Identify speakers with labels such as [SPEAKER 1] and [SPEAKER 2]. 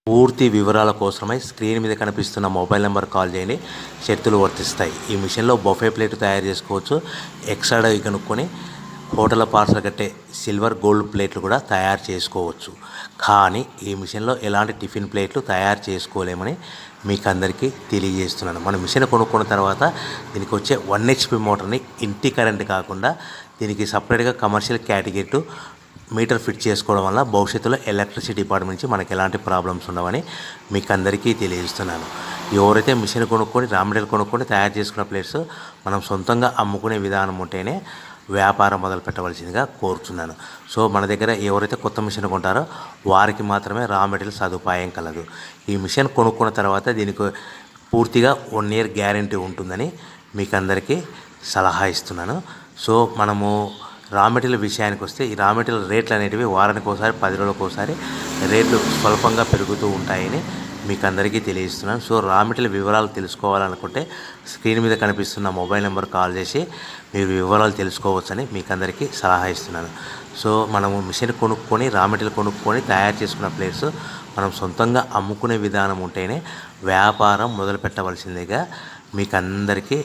[SPEAKER 1] పూర్తి వివరాల కోసమై స్క్రీన్ మీద కనిపిస్తున్న మొబైల్ నెంబర్ కాల్ చేయండి. షరతులు వర్తిస్తాయి. ఈ మిషన్లో బొఫే ప్లేట్ తయారు చేసుకోవచ్చు. ఎక్స్ట్రా కనుక్కొని హోటల్ పార్సల్ కట్టే సిల్వర్ గోల్డ్ ప్లేట్లు కూడా తయారు చేసుకోవచ్చు. కానీ ఈ మిషన్లో ఎలాంటి టిఫిన్ ప్లేట్లు తయారు చేసుకోలేమని మీకు అందరికీ తెలియజేస్తున్నాను. మన మిషన్ కొనుక్కున్న తర్వాత దీనికి వచ్చే 1 HP మోటార్ని ఇంటి కరెంట్ కాకుండా దీనికి సపరేట్గా కమర్షియల్ కేటగిరీ మీటర్ ఫిట్ చేసుకోవడం వల్ల భవిష్యత్తులో ఎలక్ట్రిసిటీ డిపార్ట్మెంట్ నుంచి మనకి ఎలాంటి ప్రాబ్లమ్స్ ఉండవని మీకు అందరికీ తెలియజేస్తున్నాను. ఎవరైతే మిషన్ కొనుక్కొని రా మెటీరియల్ కొనుక్కొని తయారు చేసుకున్న ప్లేట్స్ మనం సొంతంగా అమ్ముకునే విధానం ఉంటేనే వ్యాపారం మొదలు పెట్టవలసిందిగా కోరుతున్నాను. సో మన దగ్గర ఎవరైతే కొత్త మిషన్ కొంటారో వారికి మాత్రమే రా మెటీరియల్ సదుపాయం కలదు. ఈ మిషన్ కొనుక్కున్న తర్వాత దీనికి పూర్తిగా 1 year గ్యారంటీ ఉంటుందని మీకు అందరికీ సలహా ఇస్తున్నాను. సో మనము రా మెటీరియల్ విషయానికి వస్తే ఈ రా మెటీరియల్ రేట్లు అనేటివి వారానికి ఒకసారి 10 రోజులకు ఒకసారి రేట్లు స్వల్పంగా పెరుగుతూ ఉంటాయని మీకు అందరికీ తెలియజేస్తున్నాను. సో రా మెటీరియల్ వివరాలు తెలుసుకోవాలనుకుంటే స్క్రీన్ మీద కనిపిస్తున్న మొబైల్ నెంబర్ కాల్ చేసి మీరు వివరాలు తెలుసుకోవచ్చని మీకు అందరికీ సలహా ఇస్తున్నాను. సో మనము మిషన్ కొనుక్కొని రా మెటీరియల్ కొనుక్కొని తయారు చేసుకున్న ప్లేట్స్ మనం సొంతంగా అమ్ముకునే విధానం ఉంటేనే వ్యాపారం మొదలు పెట్టవలసిందిగా మీకు అందరికీ